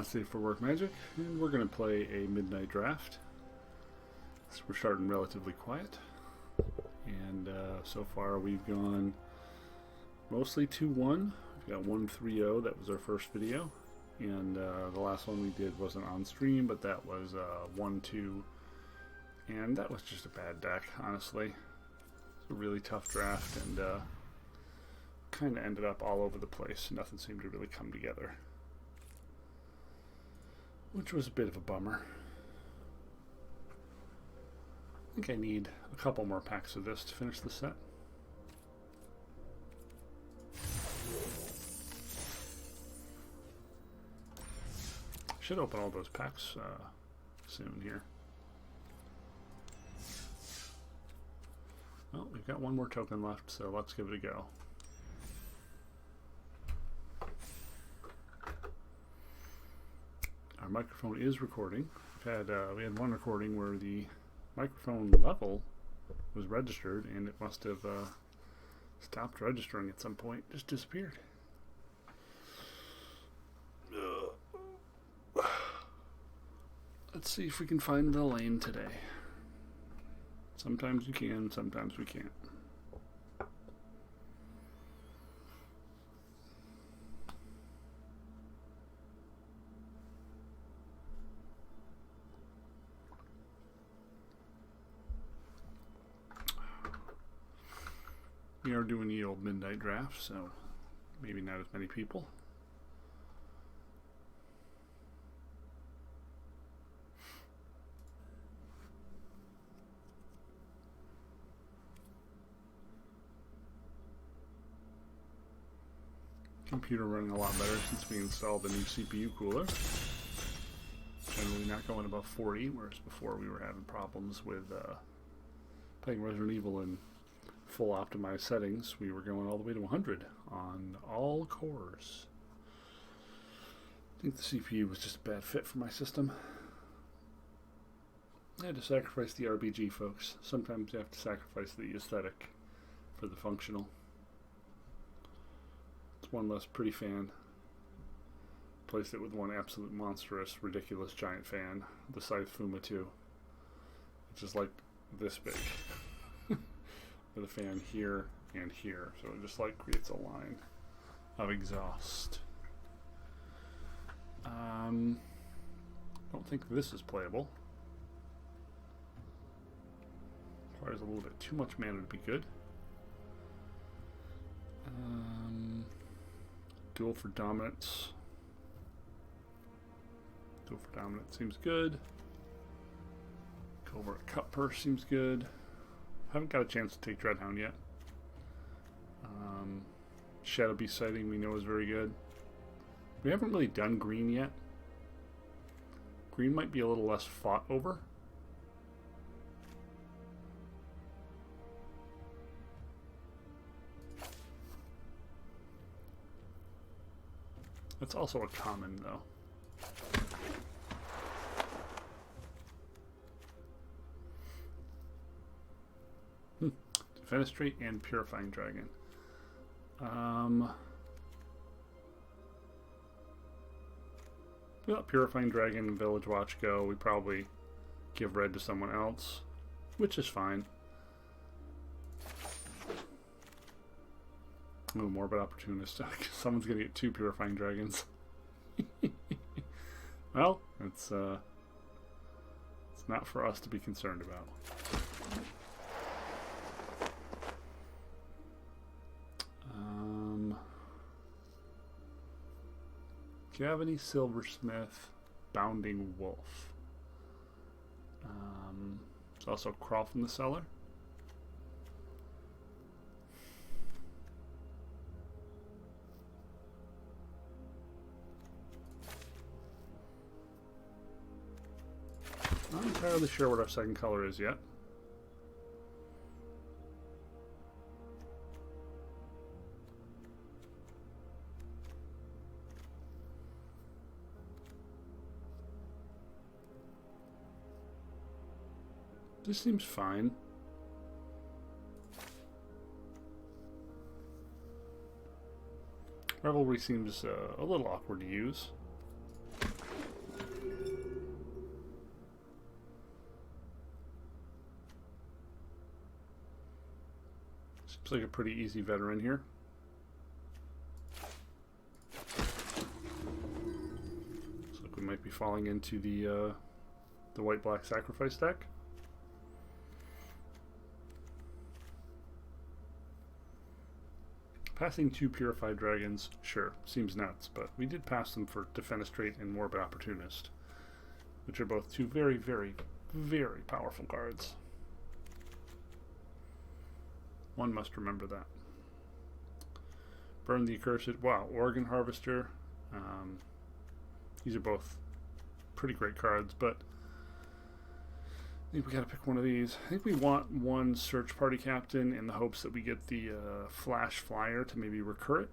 Safe for Work Magic, and we're going to play a midnight draft. So we're starting relatively quiet, and so far we've gone mostly 2-1. We've got 1-3-0. That was our first video, and the last one we did wasn't on stream, but that was 1-2, and that was just a bad deck, honestly. It's a really tough draft, and kind of ended up all over the place. Nothing seemed to really come together, which was a bit of a bummer. I think I need a couple more packs of this to finish the set. Should open all those packs soon here. Well, we've got one more token left, so let's give it a go. Our microphone is recording. We had one recording where the microphone level was registered, and it must have stopped registering at some point. Just disappeared. Let's see if we can find the lane today. Sometimes we can, sometimes we can't. We are doing the old midnight draft, so maybe not as many people. Computer running a lot better since we installed the new CPU cooler. Generally not going above 40, whereas before we were having problems with playing Resident Evil in full optimized settings. We were going all the way to 100 on all cores. I think the CPU was just a bad fit for my system. I had to sacrifice the RBG, folks. Sometimes you have to sacrifice the aesthetic for the functional. It's one less pretty fan. Placed it with one absolute monstrous, ridiculous giant fan, the Scythe Fuma 2, which is like this big. With a fan here and here, so it just like creates a line of exhaust. Don't think this is playable. Requires a little bit too much mana to be good. Duel for Dominance. Duel for Dominance seems good. Covert Cut Purse seems good. Haven't got a chance to take Dreadhound yet. Shadow Beast Sighting we know is very good. We haven't really done green yet. Green might be a little less fought over. That's also a common though. Fenestrate and Purifying Dragon. We let Purifying Dragon and Village Watch go. We probably give red to someone else, which is fine. Oh, more about opportunistic. Someone's gonna get 2 Purifying Dragons. Well, it's not for us to be concerned about. Gavany Silversmith, Bounding Wolf. There's also Crawl from the Cellar. Not entirely sure what our second color is yet. This seems fine. Revelry seems a little awkward to use. Seems like a pretty easy veteran here. Looks like we might be falling into the white-black sacrifice deck. Passing 2 Purified Dragons, sure, seems nuts, but we did pass them for Defenestrate and Morbid Opportunist, which are both 2 very, very, very powerful cards. One must remember that. Burn the Accursed. Wow, Organ Harvester. These are both pretty great cards, but I think we gotta pick one of these. I think we want one Search Party Captain in the hopes that we get the Flash Flyer to maybe recur it.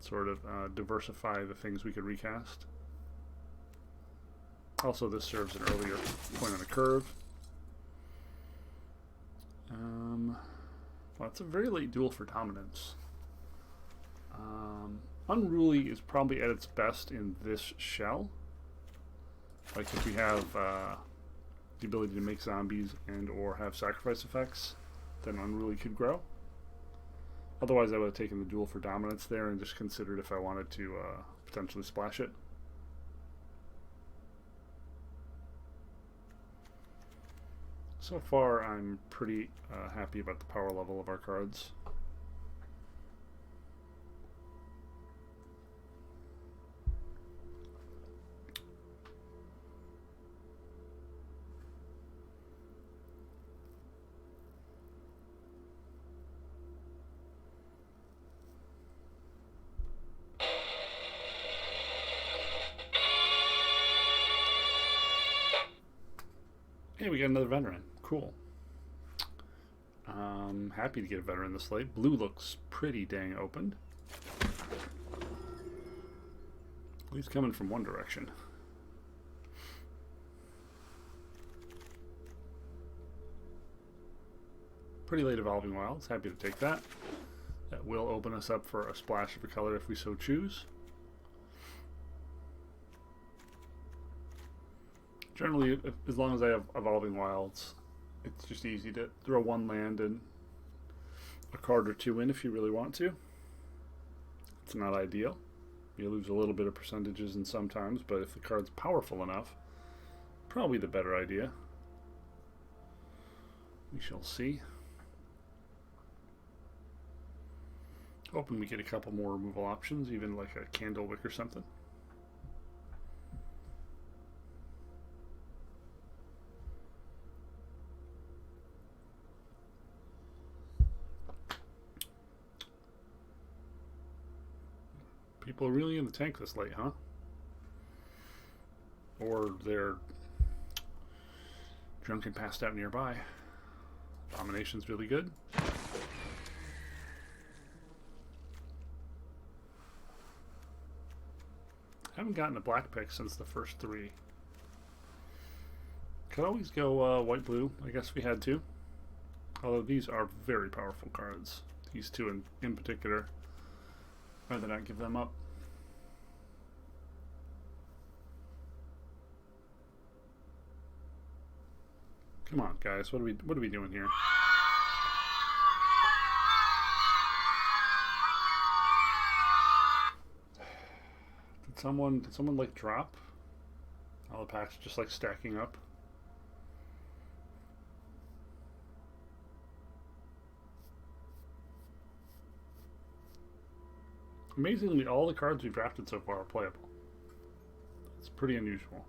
Sort of diversify the things we could recast. Also, this serves an earlier point on a curve. Well, it's a very late duel for dominance. Unruly is probably at its best in this shell. Like if we have the ability to make zombies and or have sacrifice effects, then Unruly could grow. Otherwise, I would have taken the duel for dominance there and just considered if I wanted to potentially splash it. So far, I'm pretty happy about the power level of our cards. Hey, we got another veteran. Cool. Happy to get a veteran this late. Blue looks pretty dang opened. He's coming from one direction. Pretty late Evolving Wilds. Happy to take that. That will open us up for a splash of a color if we so choose. Generally, as long as I have Evolving Wilds, it's just easy to throw one land and a card or two in if you really want to. It's not ideal. You lose a little bit of percentages in sometimes, but if the card's powerful enough, probably the better idea. We shall see. Hoping we get a couple more removal options, even like a Candlewick or something. People are really in the tank this late, huh? Or they're drunk and passed out nearby. Domination's really good. Haven't gotten a black pick since the first 3. Could always go white-blue. I guess we had to. Although these are very powerful cards. These two in particular. Rather not give them up. Come on, guys. What are we doing here? Did someone like drop? All the packs just like stacking up. Amazingly, all the cards we've drafted so far are playable. It's pretty unusual.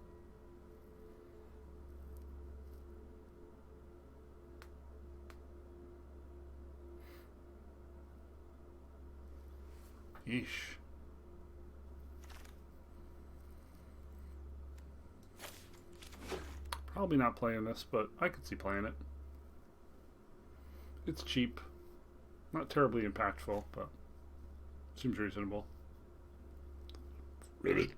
Yeesh. Probably not playing this, but I could see playing it. It's cheap. Not terribly impactful, but seems reasonable. Really?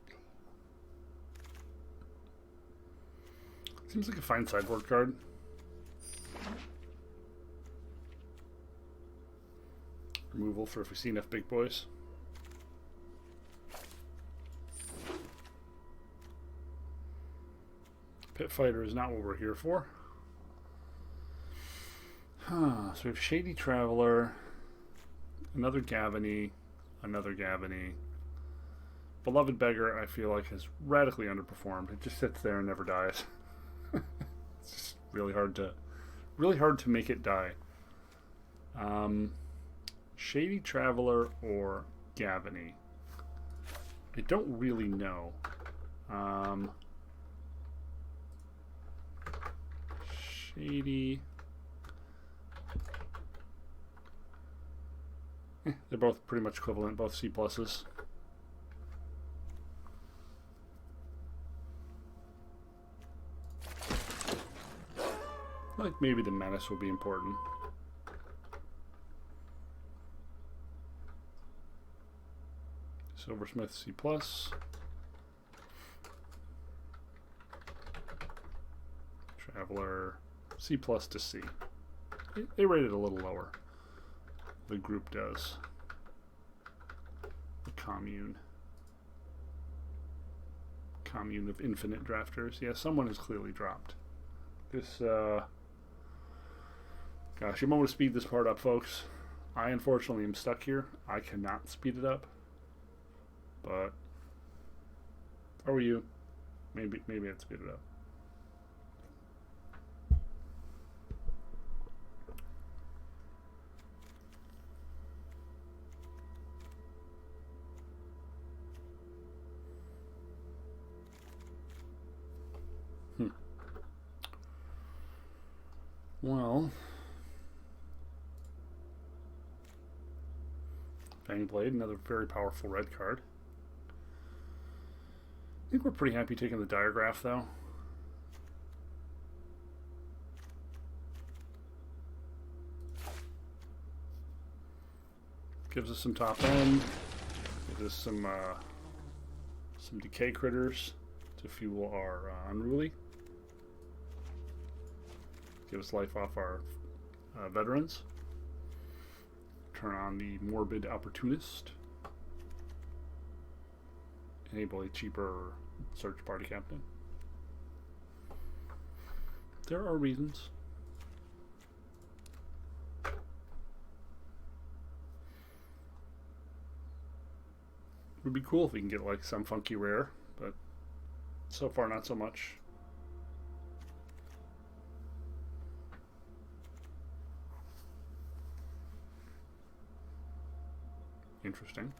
Seems like a fine sideboard card. Removal for if we see enough big boys. Pit Fighter is not what we're here for. So we have Shady Traveler, another Gavany, another Gavany. Beloved Beggar, I feel like, has radically underperformed. It just sits there and never dies. It's just really hard to make it die. Shady Traveler or Gavany. I don't really know. Shady. They're both pretty much equivalent, both C pluses. Like maybe the Menace will be important. Silversmith C plus. Traveler C plus to C. They rate it a little lower. The group does. The commune. Commune of infinite drafters. Yeah, someone has clearly dropped. This, gosh, you might want to speed this part up, folks. I unfortunately am stuck here. I cannot speed it up. But, how are you? Maybe I'd speed it up. Well, Fangblade, another very powerful red card. I think we're pretty happy taking the Diregraph, though. Gives us some top end. Gives us some decay critters to fuel our Unruly. Give us life off our veterans. Turn on the Morbid Opportunist. Enable a cheaper search party captain. There are reasons. Would be cool if we can get like some funky rare, but so far not so much. Interesting.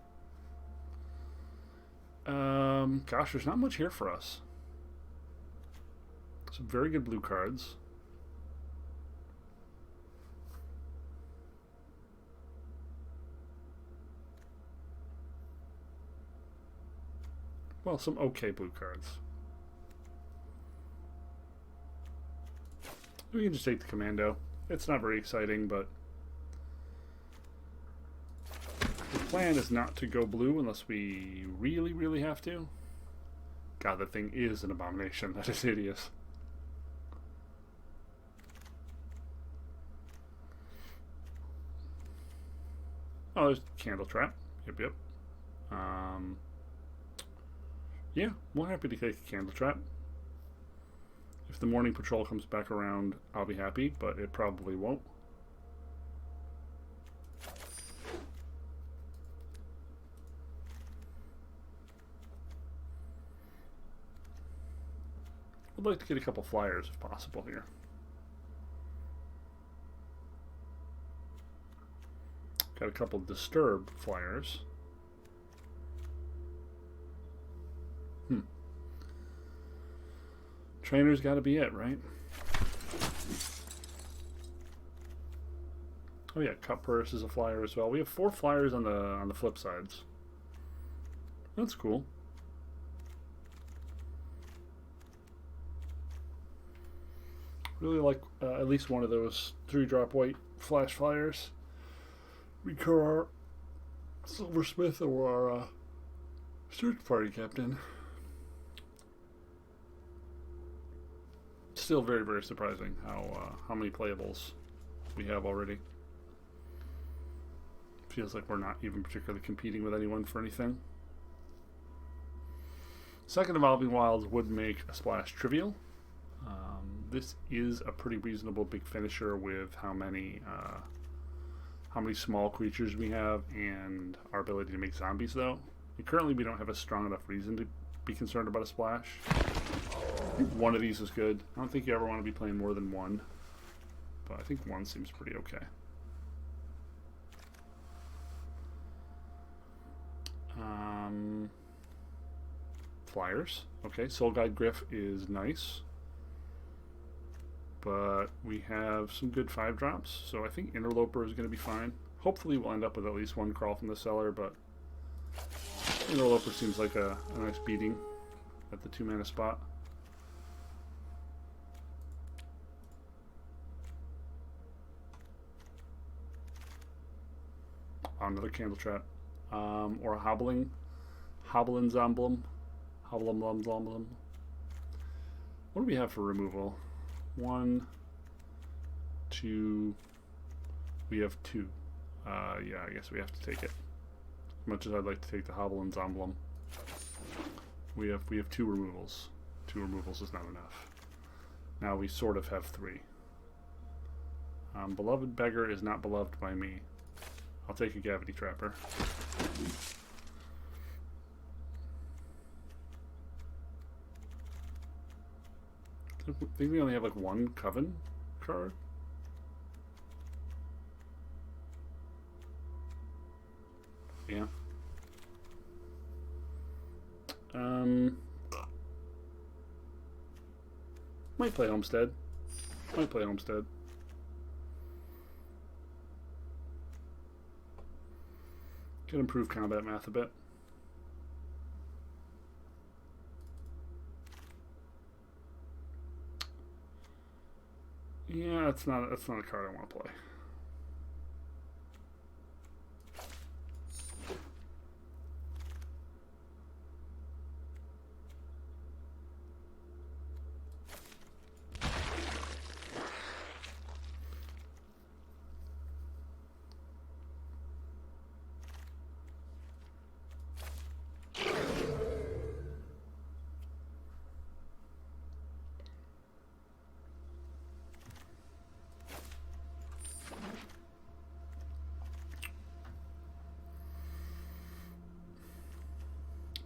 Gosh, there's not much here for us. Some very good blue cards. Well, some okay blue cards. We can just take the Commando. It's not very exciting, but the plan is not to go blue unless we really, really have to. God, that thing is an abomination. That is hideous. Oh, there's Candle Trap. Yep. Yeah, we're happy to take a Candle Trap. If the Morning Patrol comes back around, I'll be happy, but it probably won't. I'd like to get a couple flyers if possible here. Got a couple Disturb flyers. Trainer's got to be it, right? Oh yeah, Cut Purse is a flyer as well. We have 4 flyers on the flip sides. That's cool. Really like at least one of those 3-drop white flash flyers. Recur our Silversmith or our search party captain. Still very, very surprising how many playables we have already. Feels like we're not even particularly competing with anyone for anything. Second Evolving Wilds would make a splash trivial. This is a pretty reasonable big finisher with how many small creatures we have and our ability to make zombies, though. And currently we don't have a strong enough reason to be concerned about a splash. I think one of these is good. I don't think you ever want to be playing more than one, but I think one seems pretty okay. Flyers. Okay, Soul Guide Griff is nice. But we have some good 5-drops, so I think Interloper is going to be fine. Hopefully we'll end up with at least one crawl from the cellar, but Interloper seems like a nice beating at the 2-mana spot. Another Candle Trap. Or a Hobblin's Emblem. What do we have for removal? 1, 2. We have 2. Yeah, I guess we have to take it. As much as I'd like to take the Hobblin's Emblem, we have 2 removals. 2 removals is not enough. Now we sort of have 3. Beloved Beggar is not beloved by me. I'll take a Gravity Trapper. I think we only have like 1 Coven card. Yeah. Might play Homestead. Could improve combat math a bit. Yeah, that's not a card I want to play.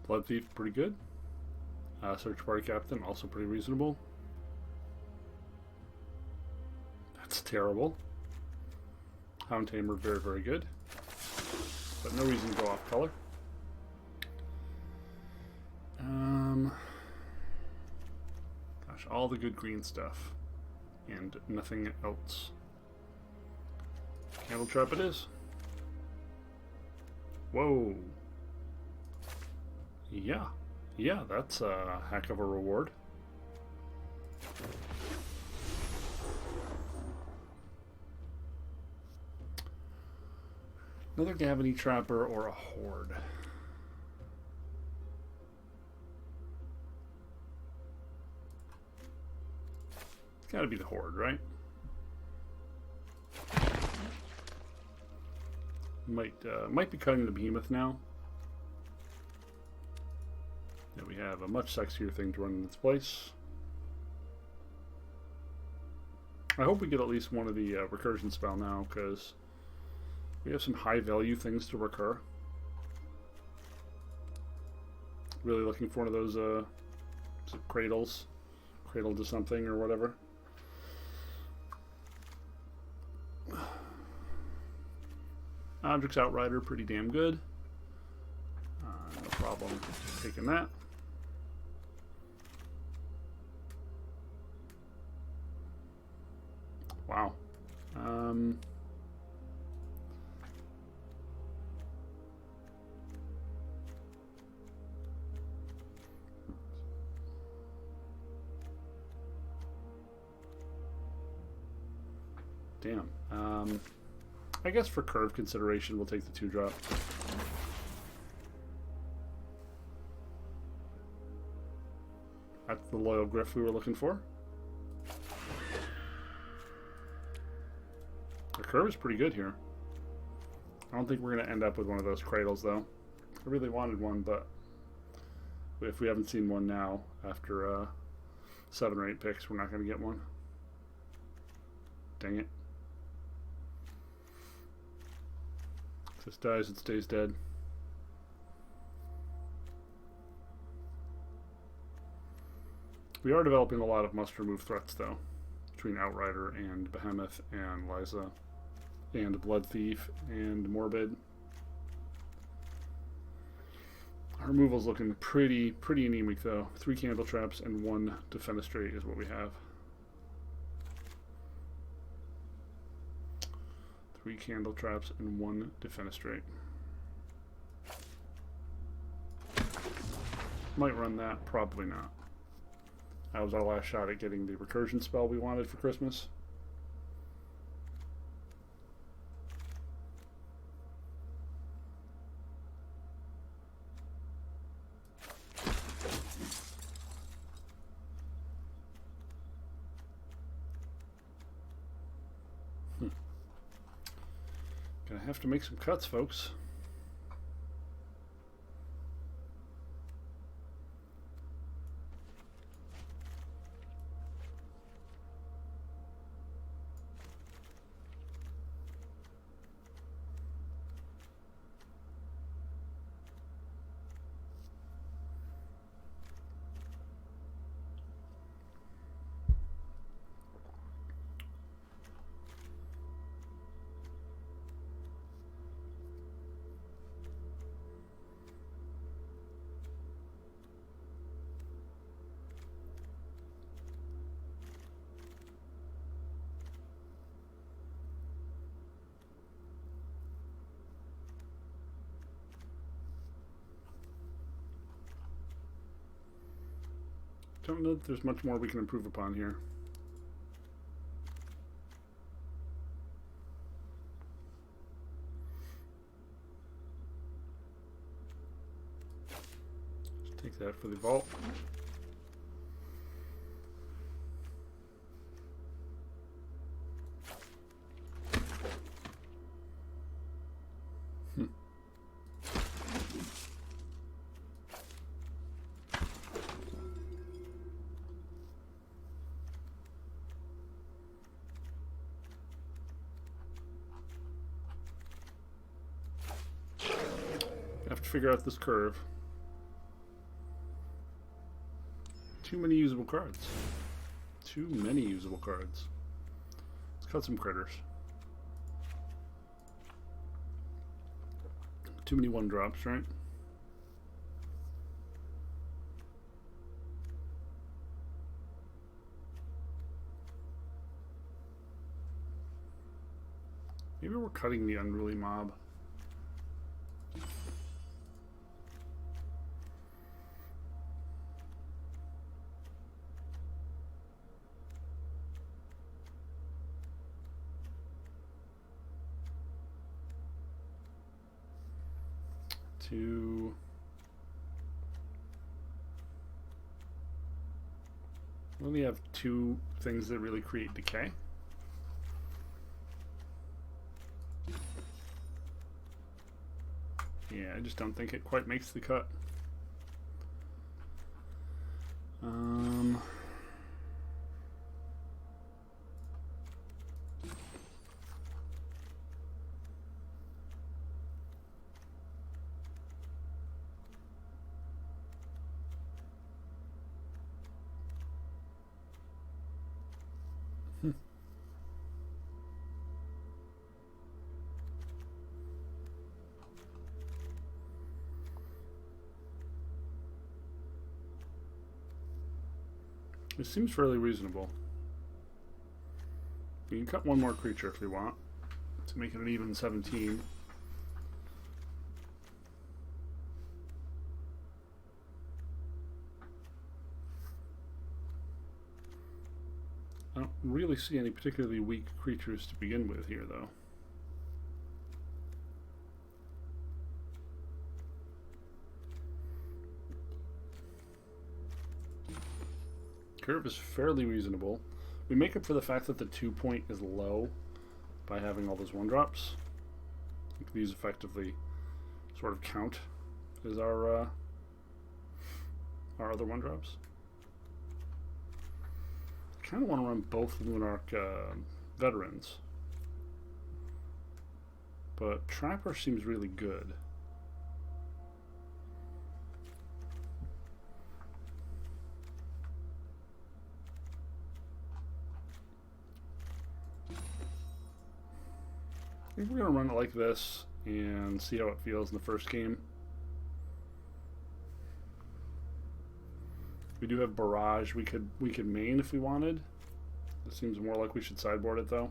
Blood Thief, pretty good. Search Party Captain, also pretty reasonable. That's terrible. Hound Tamer, very, very good. But no reason to go off color. Gosh, all the good green stuff. And nothing else. Candle Trap it is. Whoa. Yeah, that's a heck of a reward. Another Gravity Trapper or a Horde. It's gotta be the Horde, right? Might be cutting the Behemoth now. Yeah, we have a much sexier thing to run in its place. I hope we get at least one of the recursion spell now, because we have some high value things to recur. Really looking for one of those cradles. Cradle to something or whatever. Objects Outrider, pretty damn good. No problem taking that. Wow. Damn. I guess for curve consideration, we'll take the 2-drop. That's the loyal Griff we were looking for. The curve is pretty good here. I don't think we're going to end up with one of those cradles, though. I really wanted one, but if we haven't seen one now, after 7 or 8 picks, we're not going to get one. Dang it. If this dies, it stays dead. We are developing a lot of must-remove threats, though, between Outrider and Behemoth and Liza and Blood Thief and Morbid. Our removal's looking pretty anemic, though. 3 Candle Traps and 1 Defenestrate is what we have. 3 Candle Traps and 1 Defenestrate. Might run that, probably not. That was our last shot at getting the recursion spell we wanted for Christmas. Gonna have to make some cuts, folks. Don't know that there's much more we can improve upon here. Just take that for the vault. Have to figure out this curve. Too many usable cards. Too many usable cards. Let's cut some critters. Too many 1-drops, right? Maybe we're cutting the unruly mob. We only have 2 things that really create decay. Yeah, I just don't think it quite makes the cut. It seems fairly reasonable. We can cut 1 more creature if we want to make it an even 17. I don't really see any particularly weak creatures to begin with here, though. Curve is fairly reasonable. We make up for the fact that the 2 point is low by having all those 1-drops. I think these effectively sort of count as our other 1-drops. kind of want to run both Lunarch veterans. But Trapper seems really good. I think we're going to run it like this and see how it feels in the first game. We do have Barrage. We could main if we wanted. It seems more like we should sideboard it though.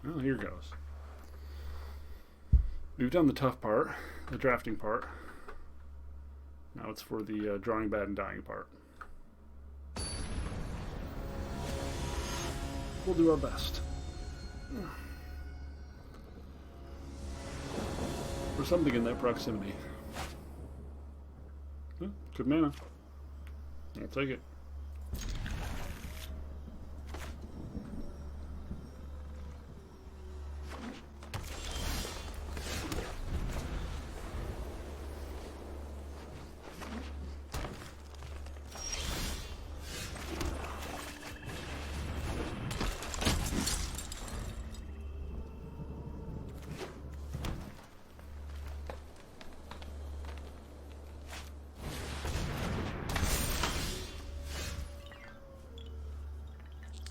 Well, here goes. We've done the tough part, the drafting part. Now it's for the drawing bad and dying part. We'll do our best. For something in that proximity. Good mana. I'll take it.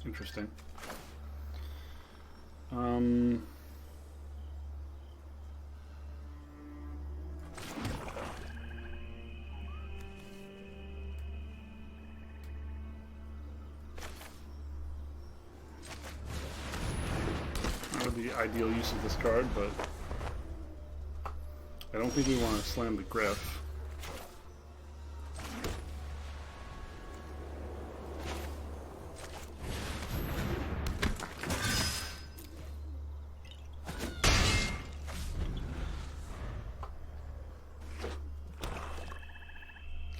Interesting. Not the ideal use of this card, but I don't think we want to slam the Griff.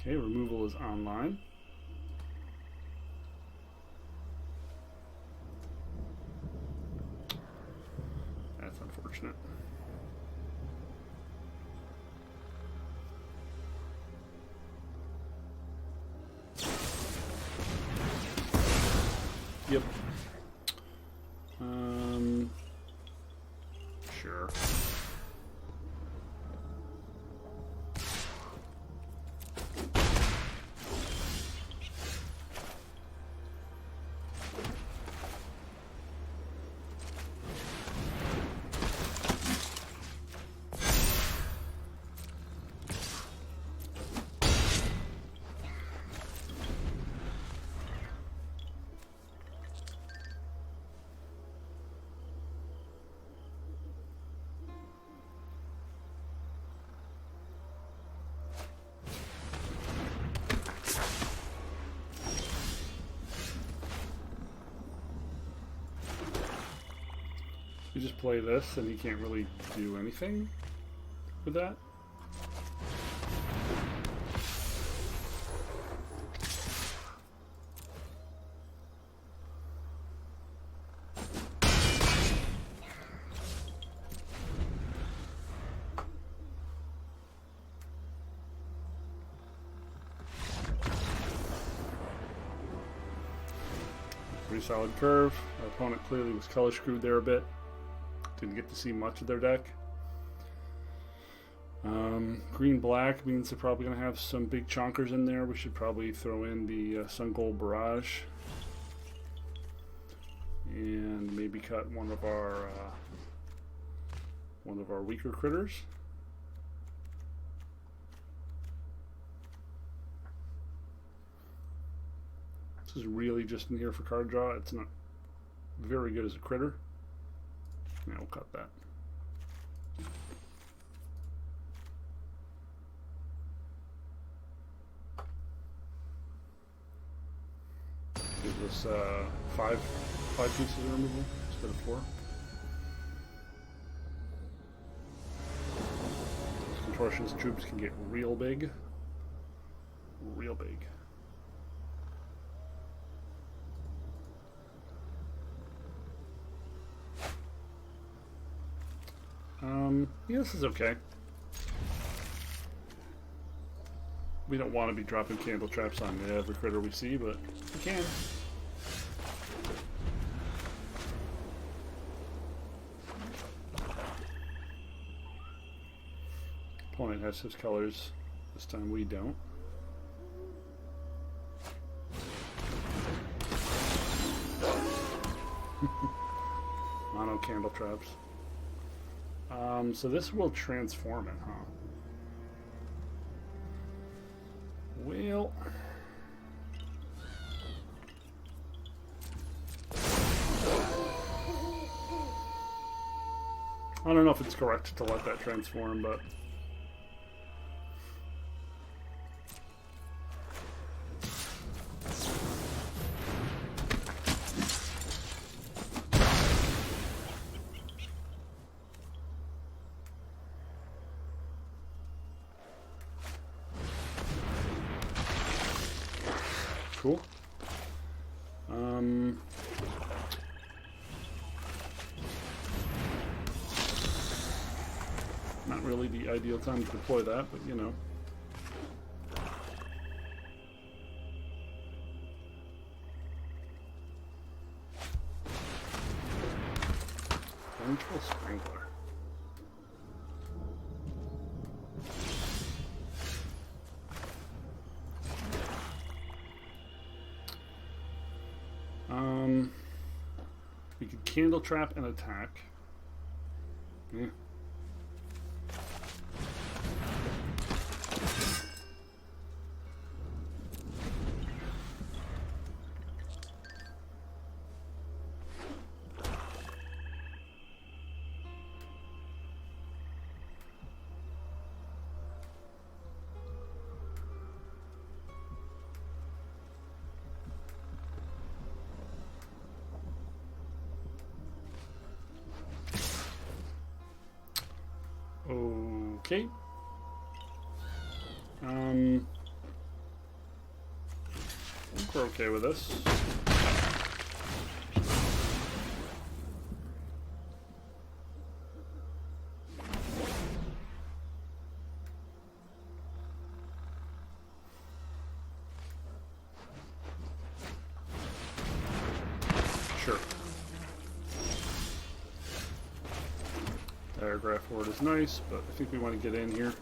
Okay, removal is online. That's unfortunate. Yep. Sure. You just play this and you can't really do anything with that. Pretty solid curve. Our opponent clearly was color screwed there a bit. Didn't get to see much of their deck. Green-black means they're probably going to have some big chonkers in there. We should probably throw in the Sun Gold Barrage. And maybe cut one of our weaker critters. This is really just in here for card draw. It's not very good as a critter. Yeah, we'll cut that. Give this five pieces of removal instead of 4. Contortionist troops can get real big. Real big. Yeah, this is okay. We don't want to be dropping candle traps on every critter we see, but we can. Opponent has his colors. This time we don't. Mono candle traps. So this will transform it, huh? Well, I don't know if it's correct to let that transform, but cool. Not really the ideal time to deploy that, but you know. Vengeful Strangler. We could candle trap and attack. Yeah. Okay. I think we're okay with this. Sure. Paragraph word is nice, but I think we want to get in here.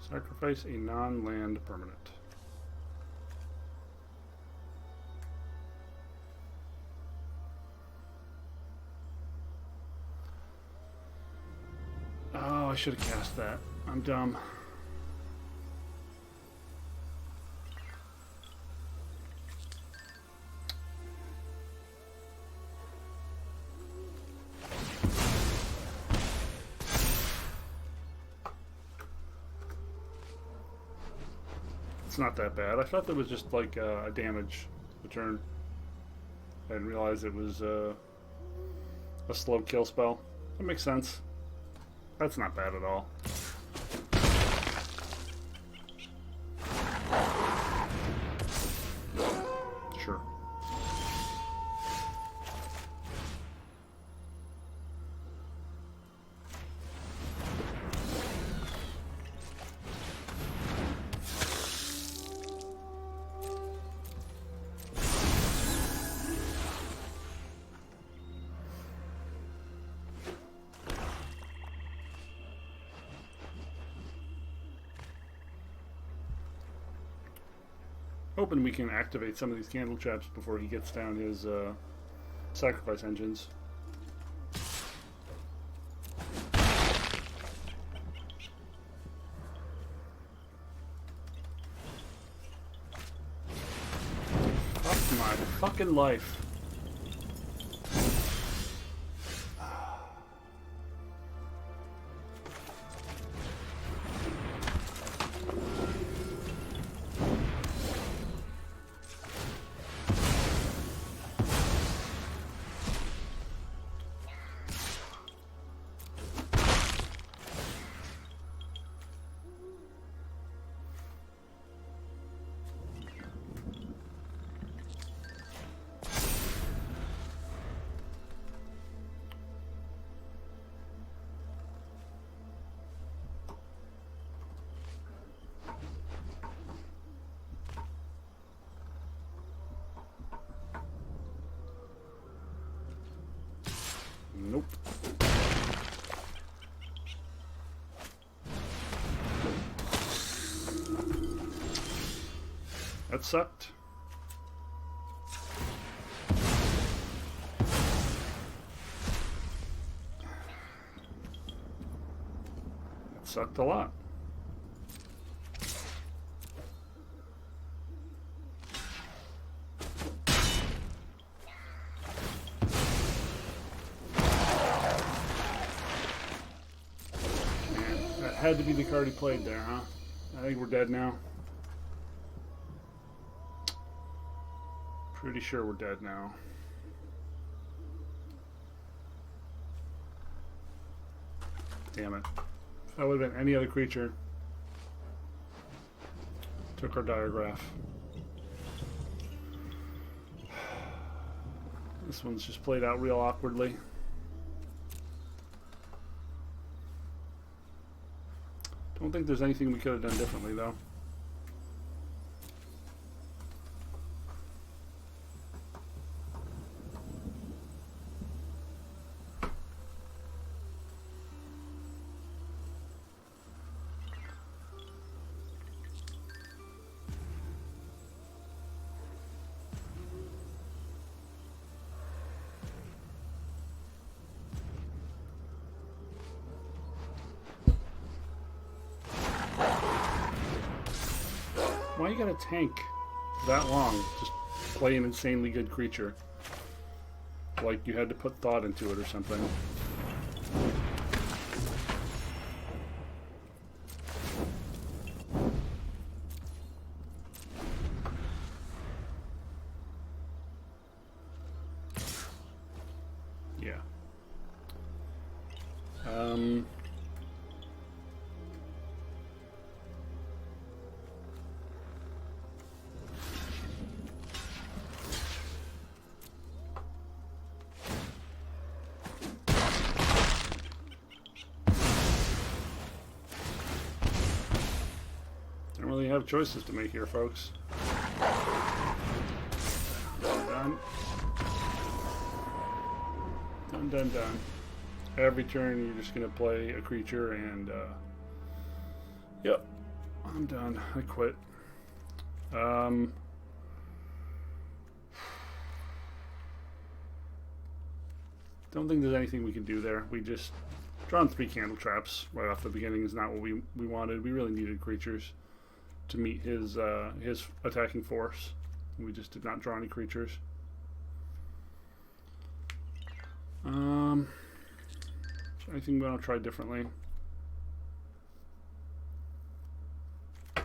Sacrifice a non-land permanent. Oh, I should have cast that. I'm dumb. It's not that bad. I thought that was just like a damage return. I didn't realize it was a slow kill spell. That makes sense. That's not bad at all. Sure. Hoping we can activate some of these candle traps before he gets down his sacrifice engines. Fuck my fucking life. Nope. That sucked. That sucked a lot. That had to be the card he played there, huh? I think we're dead now. Pretty sure we're dead now. Damn it. If that would have been any other creature. Took our diagraph. This one's just played out real awkwardly. Don't think there's anything we could have done differently, though. Why you gotta tank that long? Just play an insanely good creature. Like you had to put thought into it or something. Yeah. Don't really have choices to make here, folks. Done. Done. Every turn you're just gonna play a creature and yep. I'm done. I quit. Don't think there's anything we can do there. We just drawn 3 candle traps right off the beginning is not what we wanted. We really needed creatures to meet his attacking force. We just did not draw any creatures. Is there anything we want to try differently? I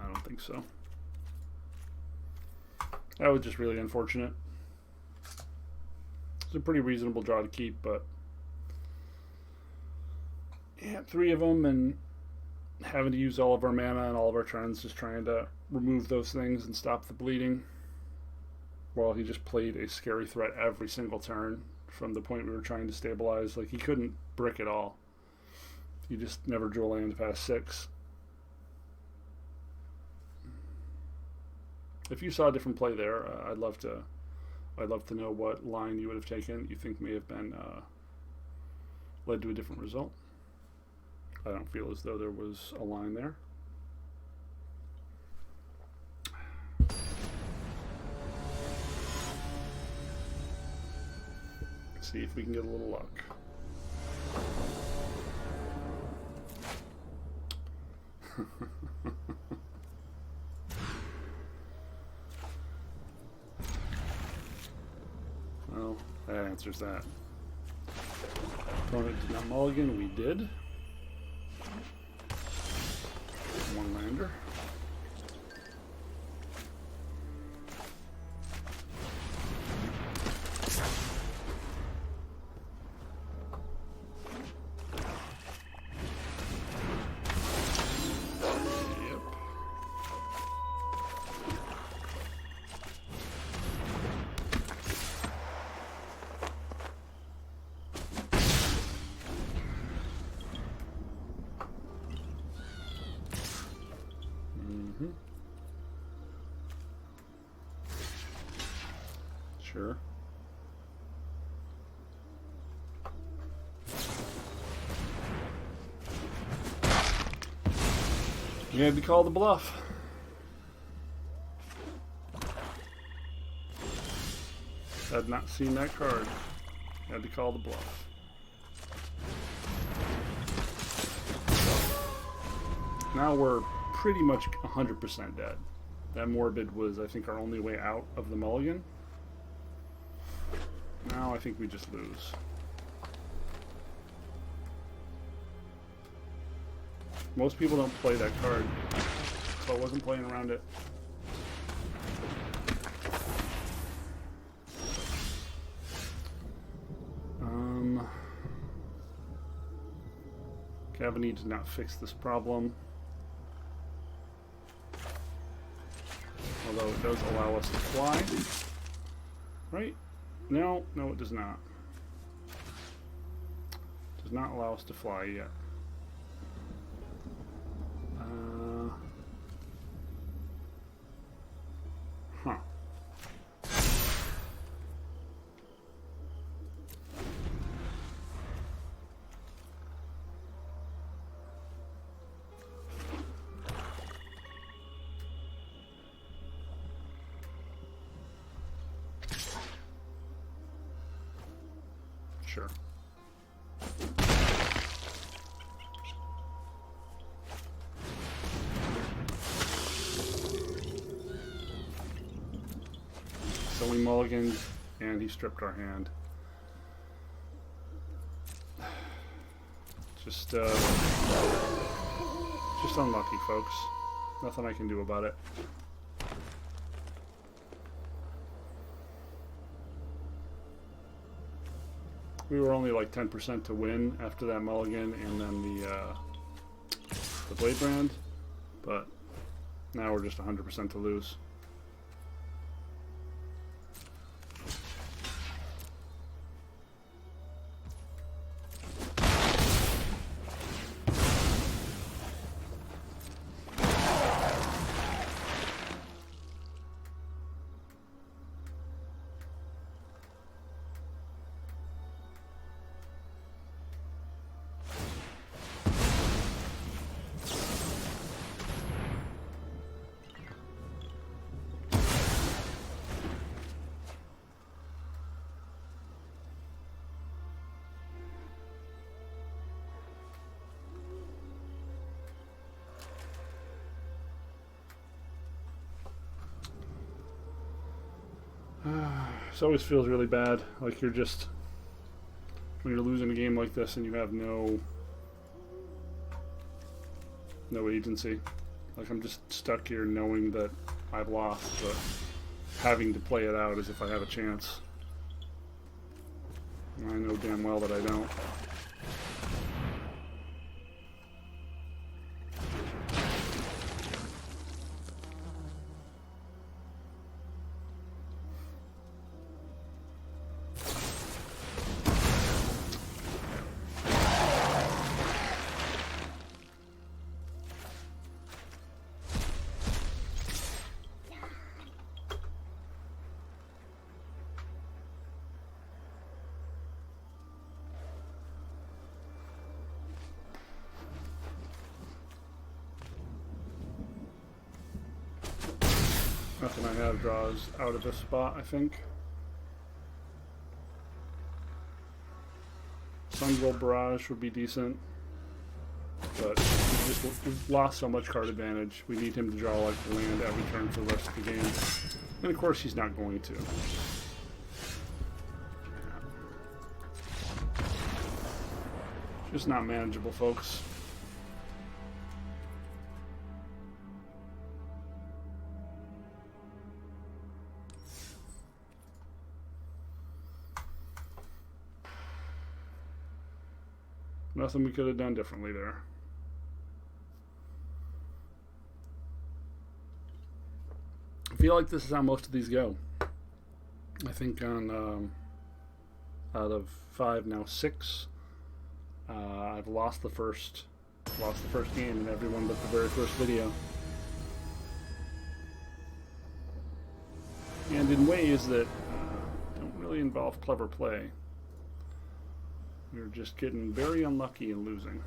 don't think so. That was just really unfortunate. It's a pretty reasonable draw to keep, but yeah, 3 of them and having to use all of our mana and all of our turns just trying to remove those things and stop the bleeding. While he just played a scary threat every single turn from the point we were trying to stabilize. Like, he couldn't brick at all. He just never drew a land past 6. If you saw a different play there, I'd love to know what line you would have taken you think may have been led to a different result. I don't feel as though there was a line there. See if we can get a little luck. Well, that answers that. Opponent did not mulligan, we did. 1 lander. Sure. You had to call the bluff. Had not seen that card. Had to call the bluff. Now we're pretty much 100% dead. That Morbid was, I think, our only way out of the mulligan. Now I think we just lose. Most people don't play that card, so I wasn't playing around it. Cavani did not fix this problem. Although it does allow us to fly. Right? No, no it does not. It does not allow us to fly yet. Huh. Sure. So we mulliganed, and he stripped our hand. Just unlucky, folks. Nothing I can do about it. We were only like 10% to win after that mulligan and then the blade brand, but now we're just 100% to lose. This always feels really bad, like you're just, when you're losing a game like this and you have no agency. Like I'm just stuck here knowing that I've lost, but having to play it out as if I have a chance. I know damn well that I don't. Nothing I have draws out of this spot, I think. Sunroll Barrage would be decent, but we've lost so much card advantage. We need him to draw like land every turn for the rest of the game. And of course he's not going to. Just not manageable, folks. Nothing we could have done differently there. I feel like this is how most of these go. I think on out of 5, now 6, I've lost the first game in everyone but the very first video. And in ways that really involve clever play. We were just getting very unlucky and losing.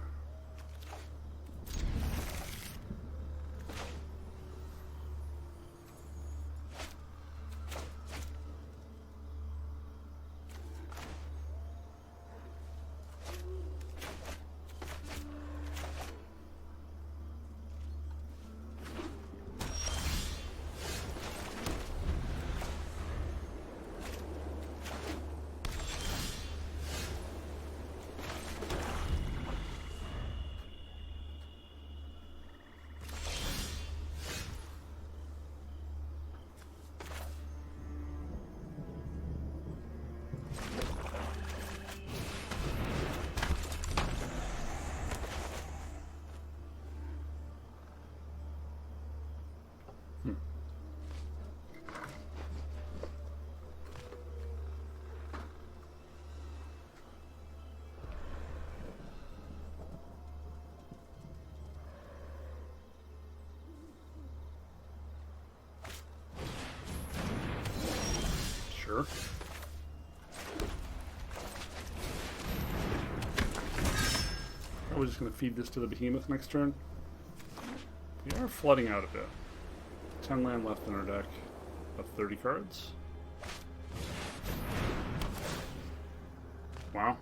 Sure. We're just going to feed this to the behemoth next turn. We are flooding out a bit. 10 land left in our deck of 30 cards. Wow.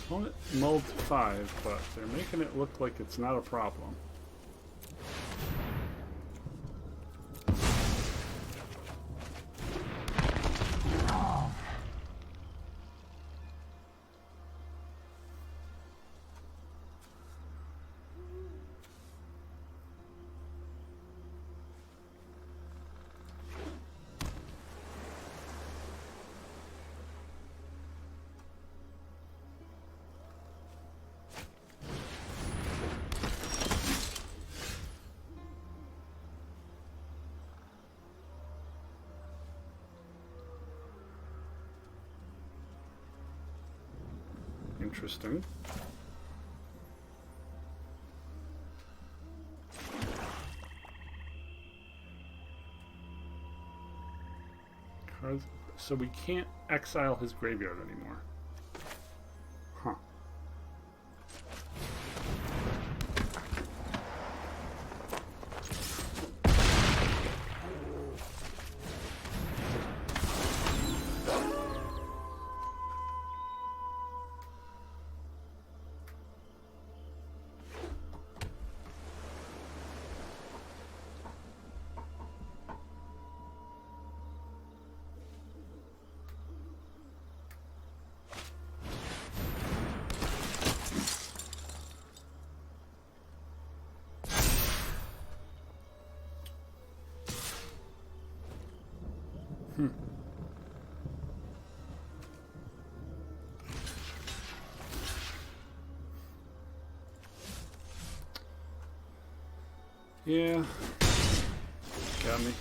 Opponent mulled 5, but they're making it look like it's not a problem. Interesting. So we can't exile his graveyard anymore. Huh. Yeah, got me.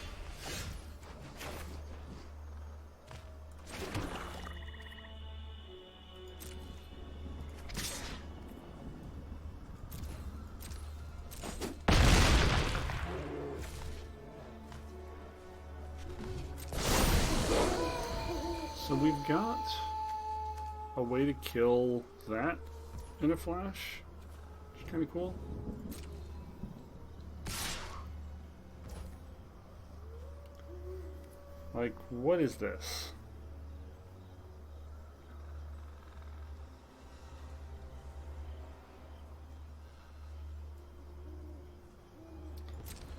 So we've got a way to kill that in a flash, which is kind of cool. Like, what is this?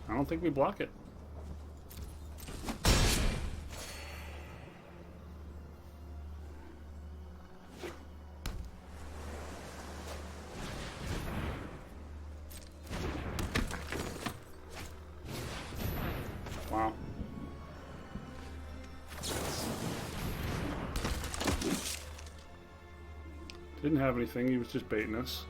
I don't think we block it. Wow. Didn't have anything, he was just baiting us.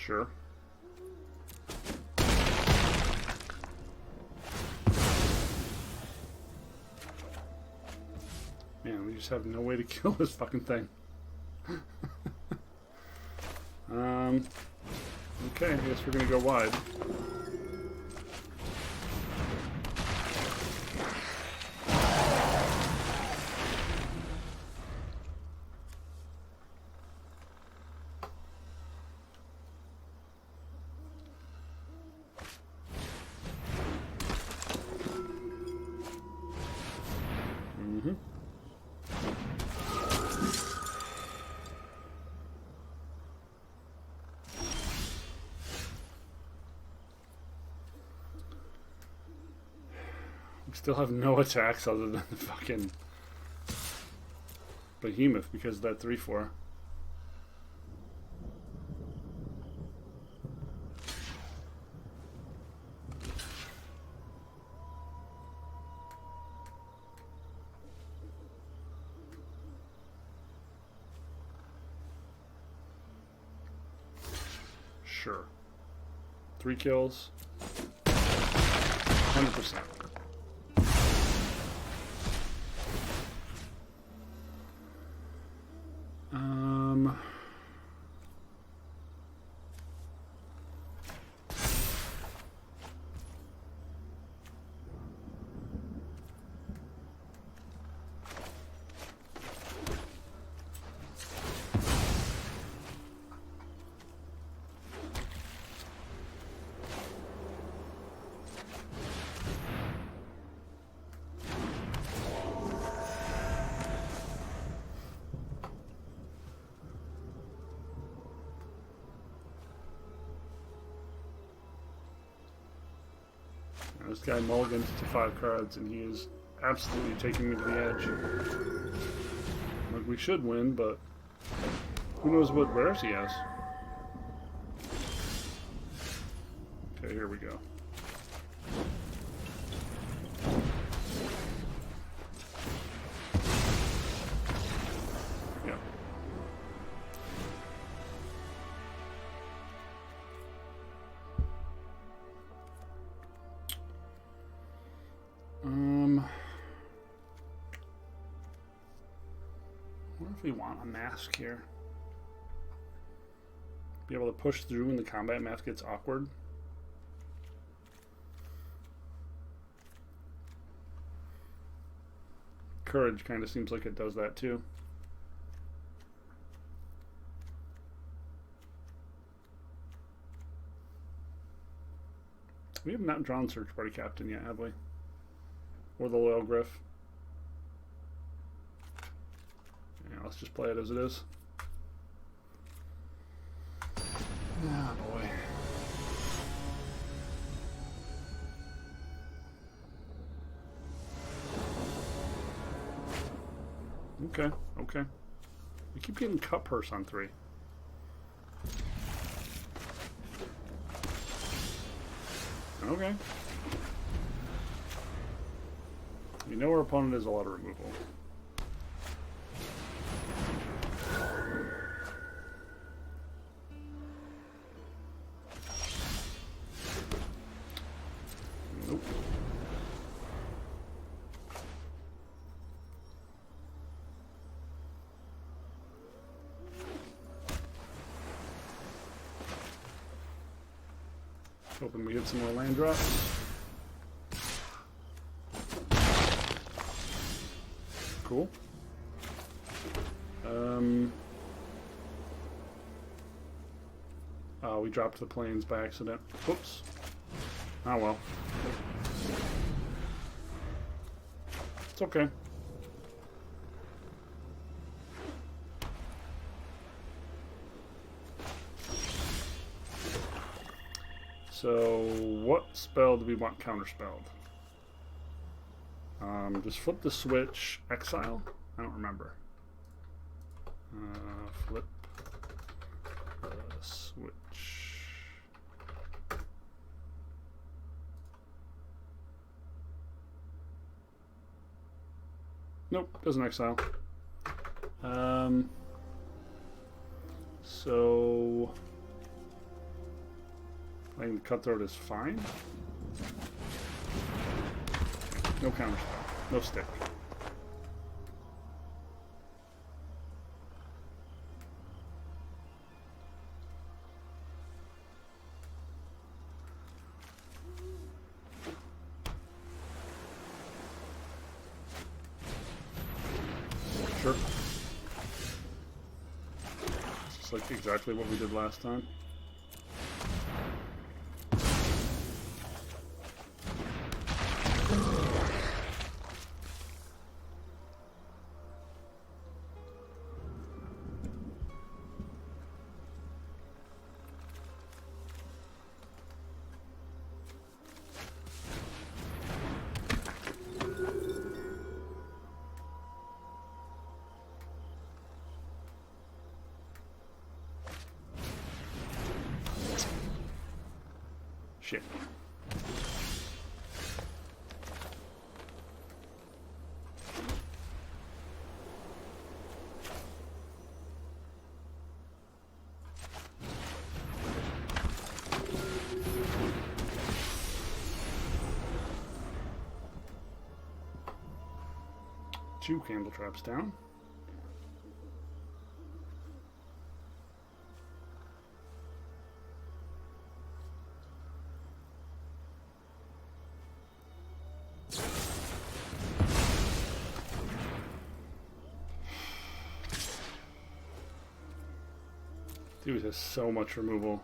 Sure. Man, we just have no way to kill this fucking thing. Okay, I guess we're gonna go wide. We still have no attacks other than the fucking behemoth because of that 3/4. Sure. 3 kills. 100%. This guy mulligans to 5 cards, and he is absolutely taking me to the edge. Like, we should win, but who knows what rares he has. Okay, here we go. Yeah. I wonder if we want a mask here. Be able to push through when the combat mask gets awkward. Courage kind of seems like it does that too. We have not drawn Search Party Captain yet, have we? Or the Loyal Griff. Yeah, let's just play it as it is. Ah, boy. Okay, okay. We keep getting cut purse on 3. Okay. We know our opponent is a lot of removal. Nope. Hoping we get some more land drops. Cool. Oh, we dropped the planes by accident. Oops. Oh well. It's okay. So, what spell do we want counterspelled? Just flip the switch. Exile? I don't remember. Flip the switch. Nope, doesn't exile. So Playing the Cutthroat is fine. No counterspell. No stick. Sure. This is like exactly what we did last time. Shit. Two candle traps down. Dude has so much removal.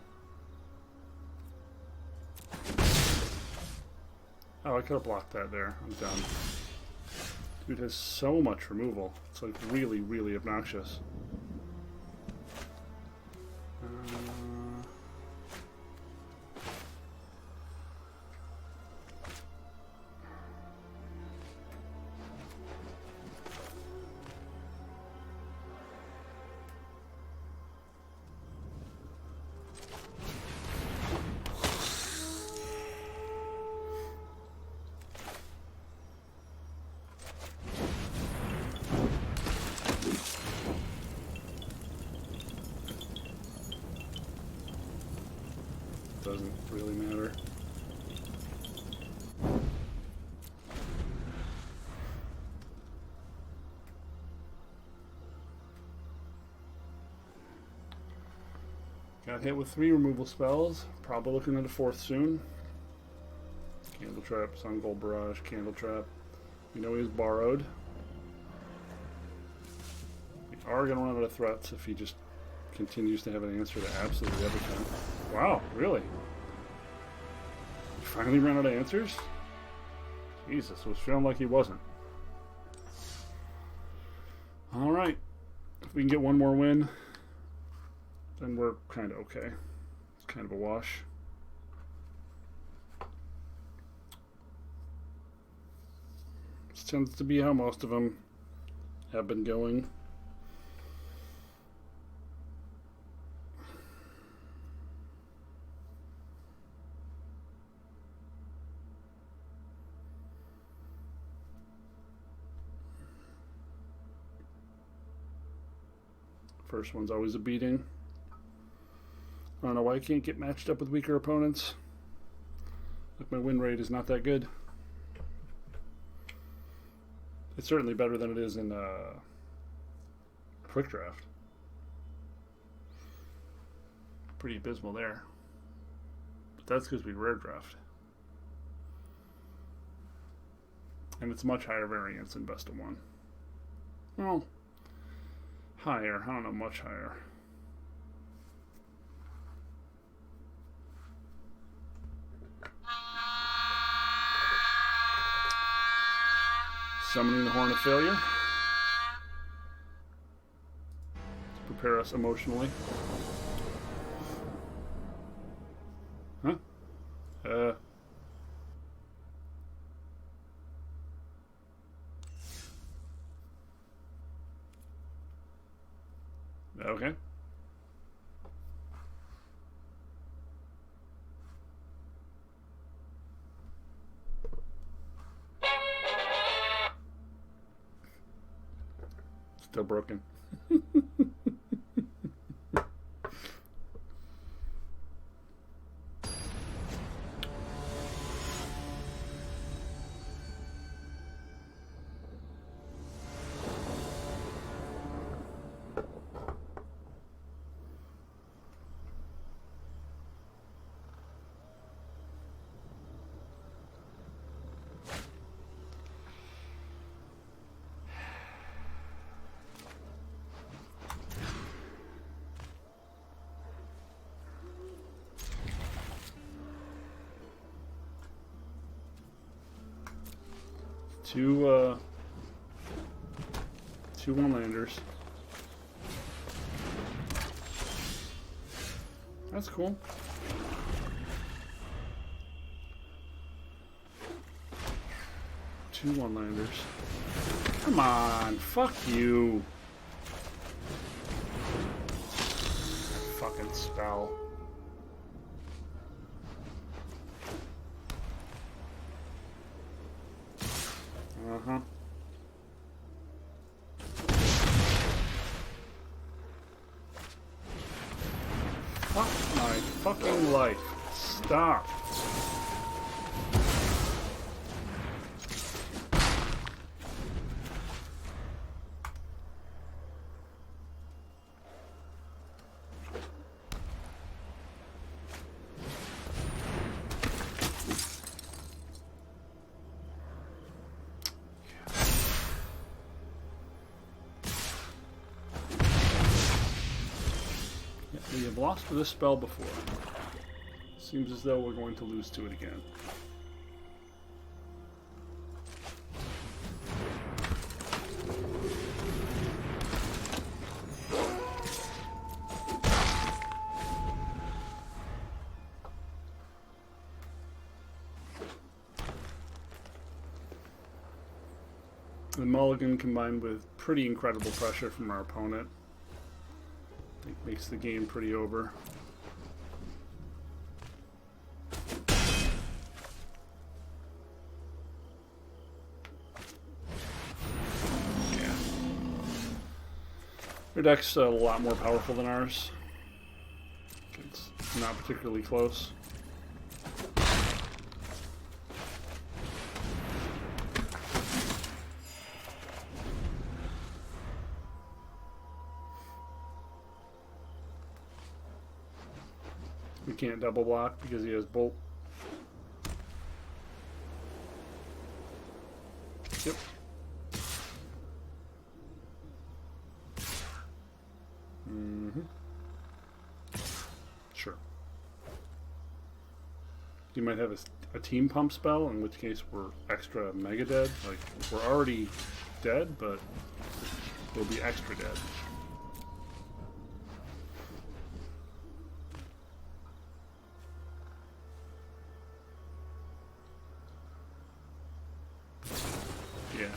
Oh, I could have blocked that there. I'm done. Dude has so much removal. It's like really, really obnoxious. Doesn't really matter. Got hit with 3 removal spells. Probably looking at a 4th soon. Candle Trap, Sun Gold Barrage, Candle Trap. We know he's borrowed. We are going to run out of threats if he just continues to have an answer to absolutely everything. Wow, really? You finally ran out of answers? Jesus, it was feeling like he wasn't. Alright. If we can get one more win, then we're kind of okay. It's kind of a wash. This tends to be how most of them have been going. First one's always a beating. I don't know why I can't get matched up with weaker opponents. Like, my win rate is not that good. It's certainly better than it is in Quick Draft. Pretty abysmal there. But that's because we rare draft. And it's much higher variance than best of 1. Well, higher. I don't know, much higher. Summoning the Horn of Failure to prepare us emotionally. Huh? Okay. Still broken. Two one-landers. That's cool. Two one-landers. Come on, fuck you. Fucking spell. Uh-huh. Fuck my fucking life. Stop. We have lost to this spell before. Seems as though we're going to lose to it again. The mulligan combined with pretty incredible pressure from our opponent, I think, makes the game pretty over. Yeah. Their deck's a lot more powerful than ours. It's not particularly close. We can't double block because he has bolt. Yep. Mm-hmm. Sure. You might have a team pump spell, in which case we're extra mega dead. Like, we're already dead, but we'll be extra dead. Yeah.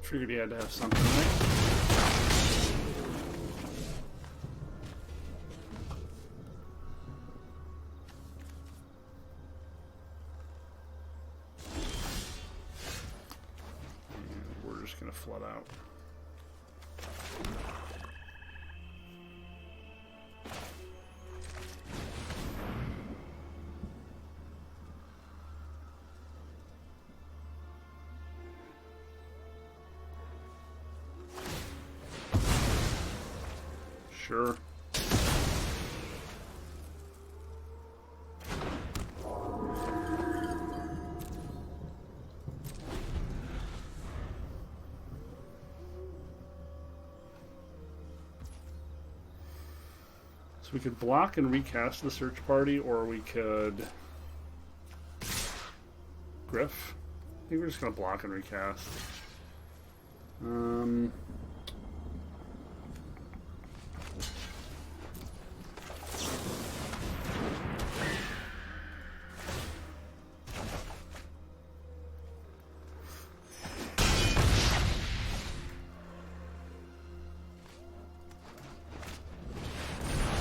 Figured he had to have something, right? And we're just gonna flood out. Sure. So we could block and recast the search party, or we could griff. I think we're just gonna block and recast.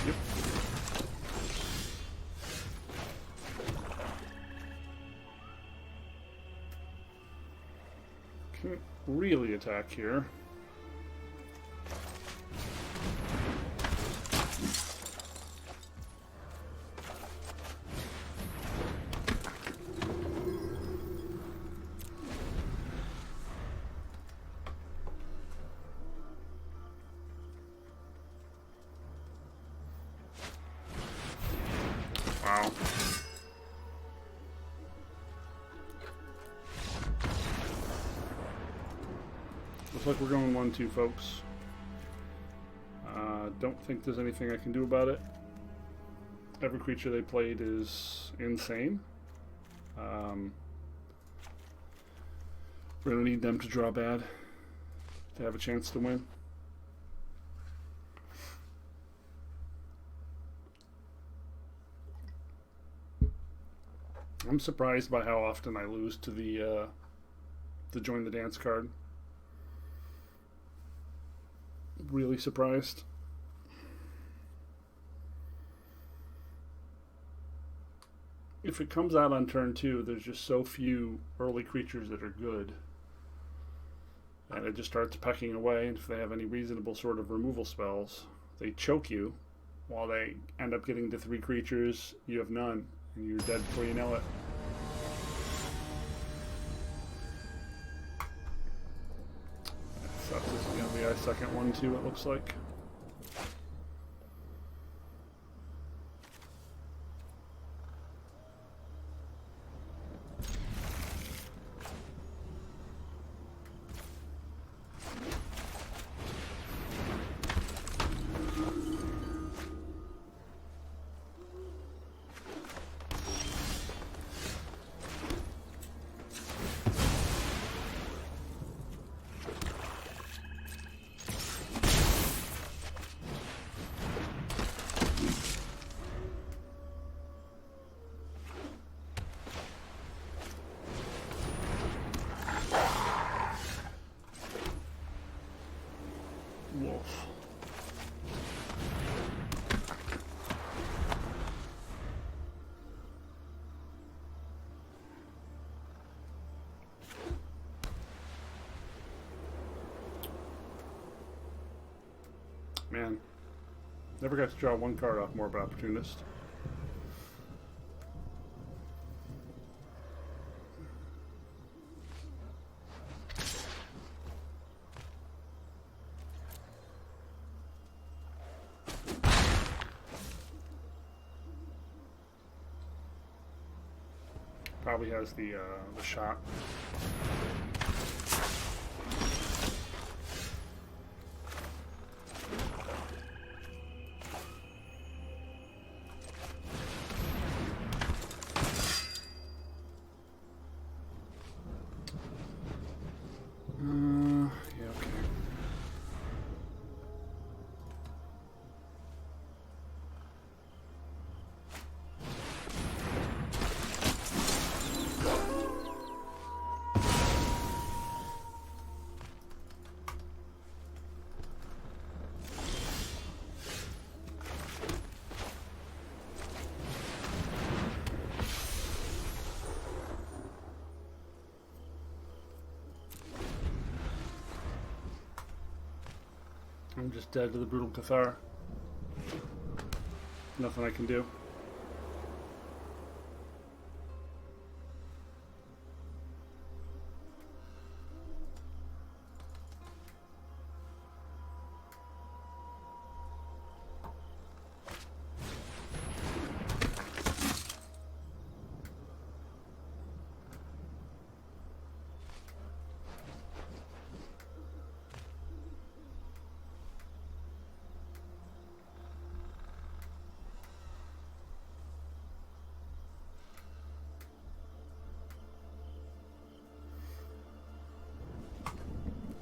Yep. Can't really attack here. Wow. Looks like we're going 1-2, folks. Don't think there's anything I can do about it. Every creature they played is insane. We're going to need them to draw bad to have a chance to win. I'm surprised by how often I lose to the join the dance card. Really surprised. If it comes out on turn 2, there's just so few early creatures that are good. And it just starts pecking away, and if they have any reasonable sort of removal spells, they choke you. While they end up getting to 3 creatures, you have none, and you're dead before you know it. So this is going to be our second one too, it looks like. Wolf. Man, never got to draw one card off Morbid Opportunist. Probably has the shot. Yeah, okay. I'm just dead to the Brutal Cathar. Nothing I can do.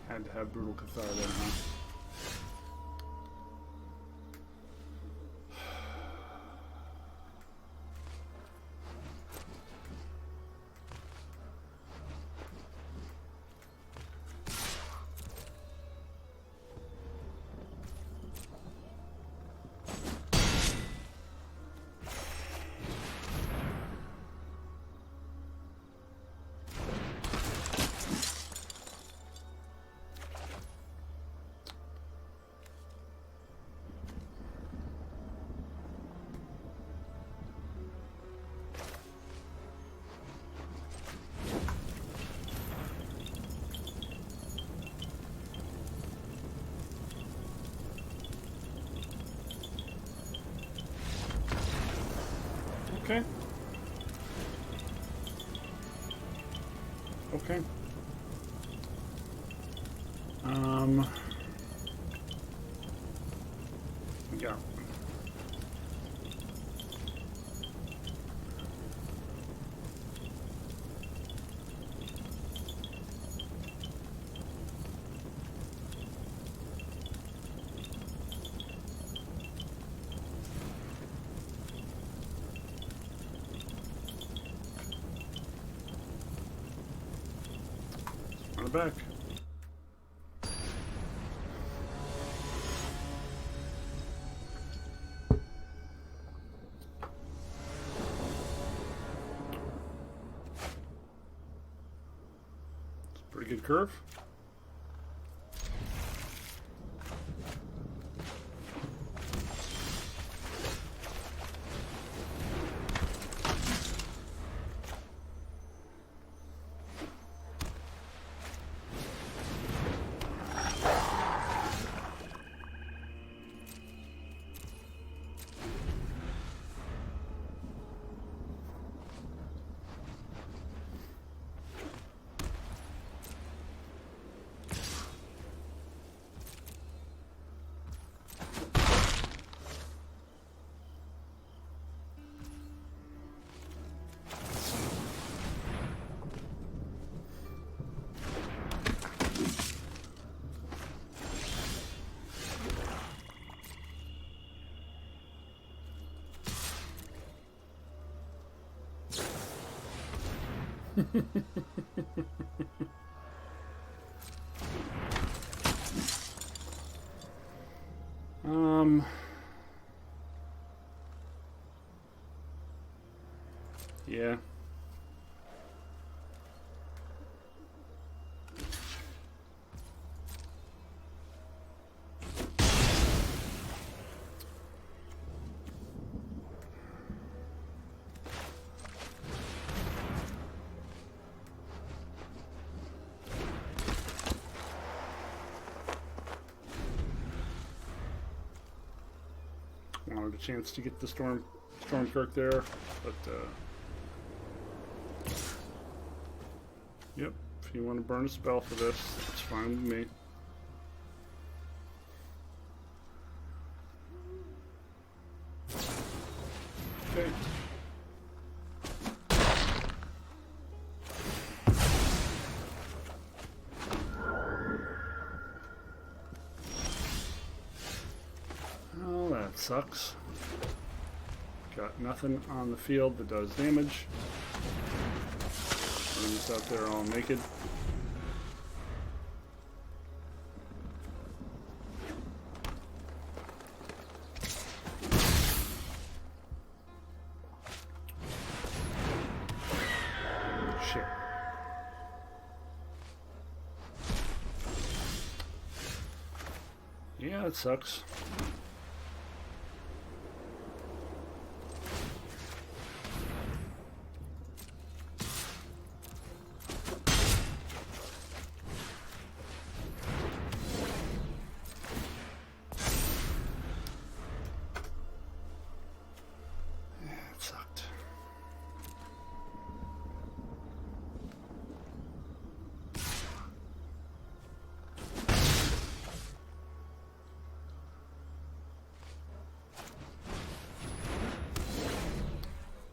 Had to have Brutal Cathar there, huh? Okay. Okay. Yeah. it back. It's a pretty good curve. Yeah. Wanted a chance to get the Stormkirk there, but yep, if you want to burn a spell for this, it's fine with me. Okay. Oh, that sucks. Got nothing on the field that does damage. I'm just out there all naked. Shit. Yeah, it sucks.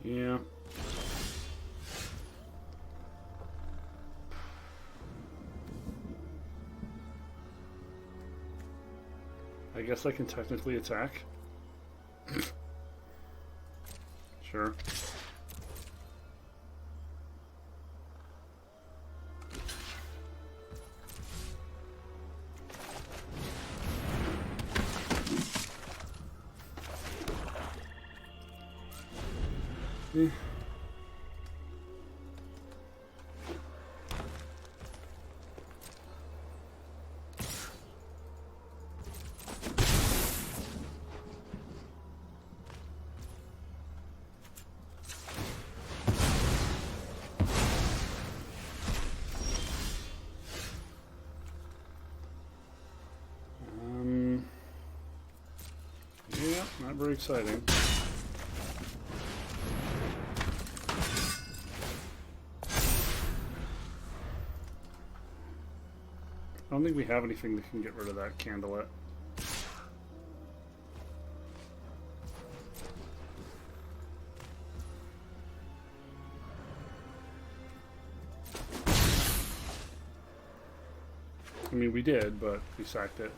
Yeah. I guess I can technically attack. Sure. Yeah. Yeah, not very exciting. I don't think we have anything that can get rid of that candlelet. I mean, we did, but we sacked it.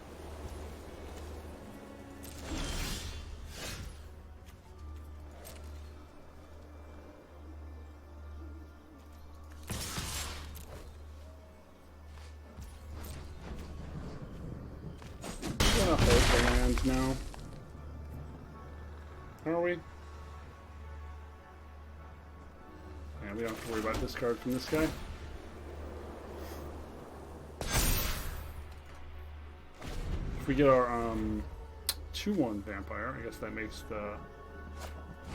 not both the lands now. Are we? Yeah, we don't have to worry about discard from this guy. If we get our 2/1 vampire, I guess that makes the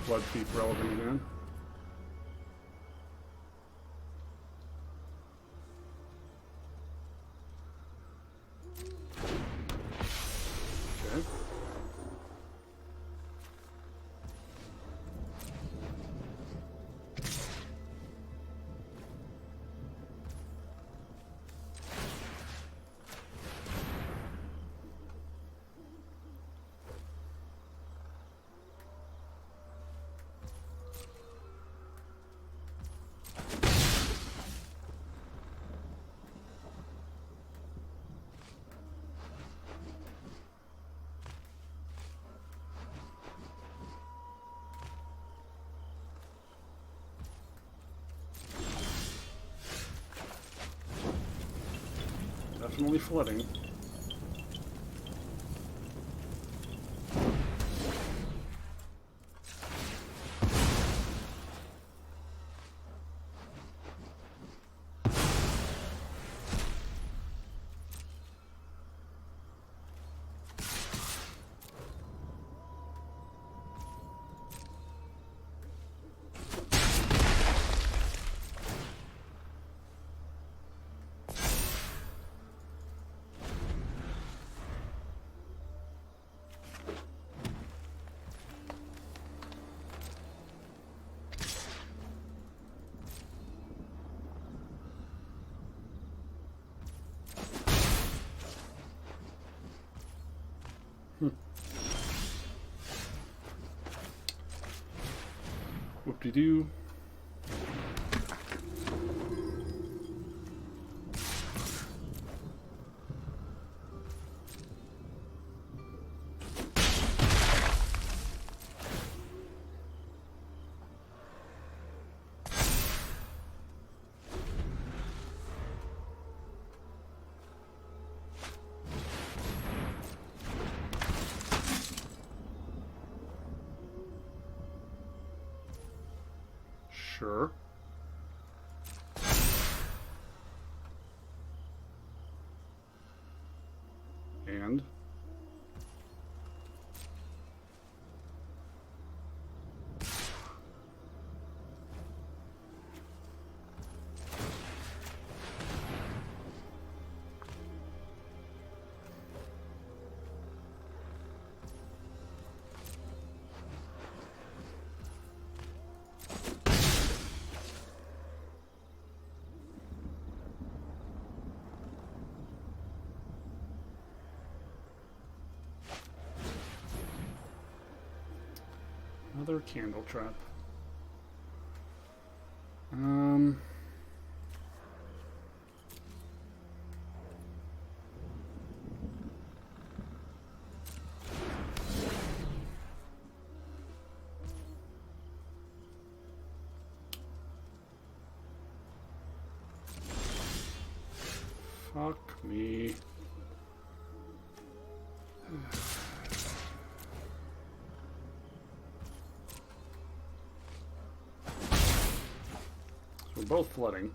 Blood Thief relevant again. Okay. Definitely flooding. Whoop-de-doo. Sure. And another candle trap. Fuck me. We're both flooding.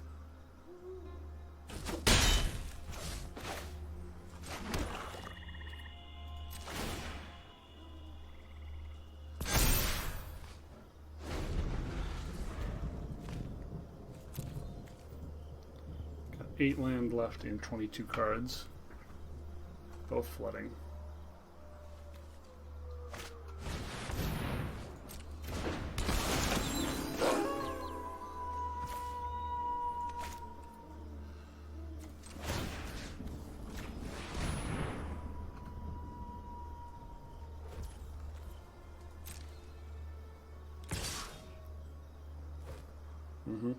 Got 8 land left in 22 cards. Both flooding. Mm-hmm.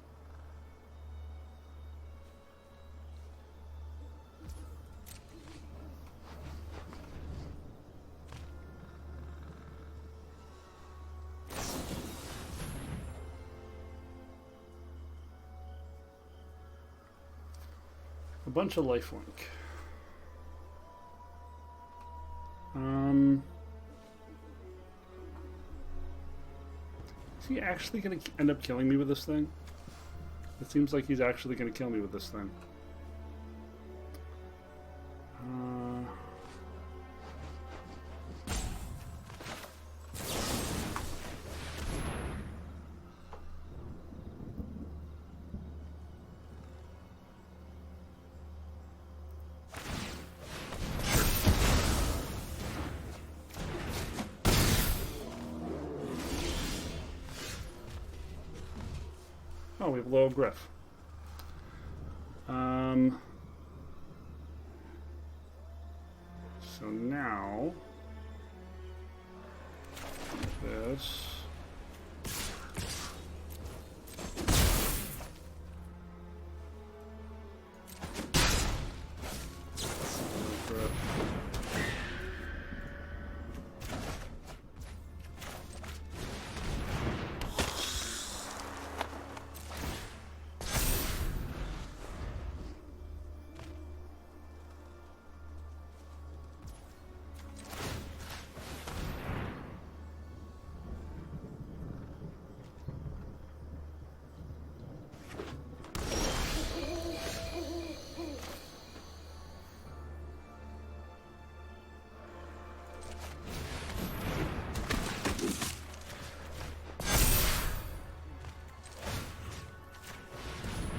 A bunch of lifelink. Is he actually going to end up killing me with this thing? It seems like he's actually going to kill me with this thing. Oh, we have low griff. So now this.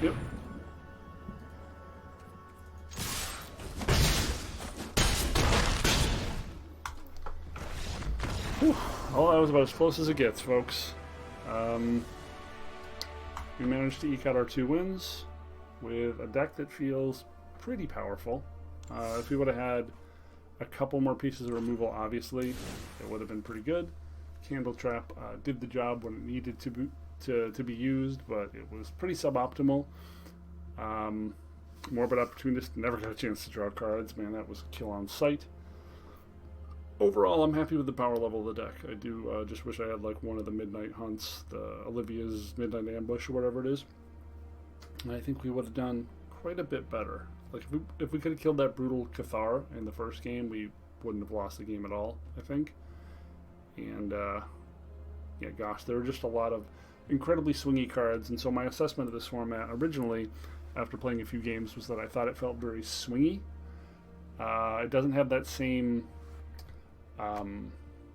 Yep. Whew. Well, that was about as close as it gets, folks. We managed to eke out our 2 wins with a deck that feels pretty powerful. If we would have had a couple more pieces of removal, obviously, it would have been pretty good. Candle Trap did the job when it needed to be used, but it was pretty suboptimal. Morbid Opportunist never got a chance to draw cards. Man, that was a kill on sight. Overall, I'm happy with the power level of the deck. I do just wish I had like one of the Midnight Hunts, the Olivia's Midnight Ambush or whatever it is. And I think we would have done quite a bit better. Like if we could have killed that Brutal Cathar in the first game, we wouldn't have lost the game at all, I think. And yeah, gosh, there were just a lot of incredibly swingy cards. And so my assessment of this format originally, after playing a few games, was that I thought it felt very swingy. It doesn't have that same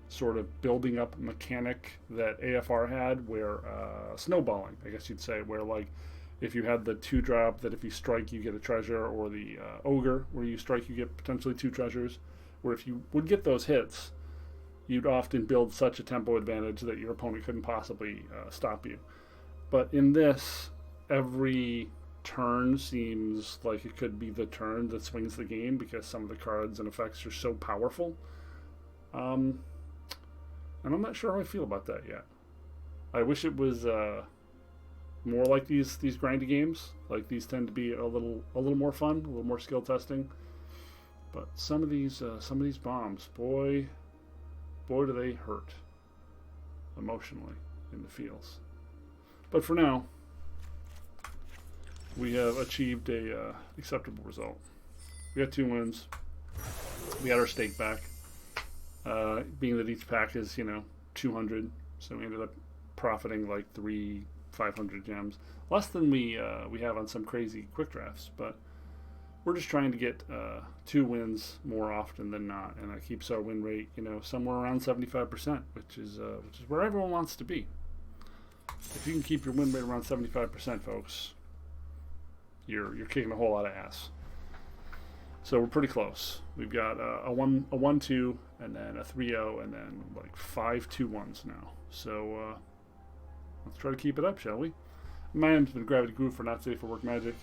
sort of building up mechanic that AFR had, where snowballing, I guess you'd say, where like if you had the 2-drop that if you strike you get a treasure, or the Ogre where you strike you get potentially 2 treasures, where if you would get those hits, you'd often build such a tempo advantage that your opponent couldn't possibly stop you. But in this, every turn seems like it could be the turn that swings the game, because some of the cards and effects are so powerful. And I'm not sure how I feel about that yet. I wish it was more like these grindy games. Like these tend to be a little more fun, a little more skill testing. But some of these bombs, boy do they hurt emotionally in the feels. But for now, we have achieved a acceptable result. We got 2 wins. We got our stake back. Being that each pack is 200, so we ended up profiting like 500 gems, less than we have on some crazy quick drafts. But we're just trying to get 2 wins more often than not, and that keeps our win rate somewhere around 75%, which is where everyone wants to be. If you can keep your win rate around 75%, folks, you're kicking a whole lot of ass. So we're pretty close. We've got a 1-2, and then a 3-0, and then like 5 2-1s now. So let's try to keep it up, shall we? My name's been Gravity Groove for Not Safe for Work Magic.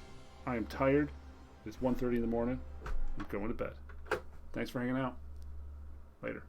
I am tired. It's 1:30 in the morning. I'm going to bed. Thanks for hanging out. Later.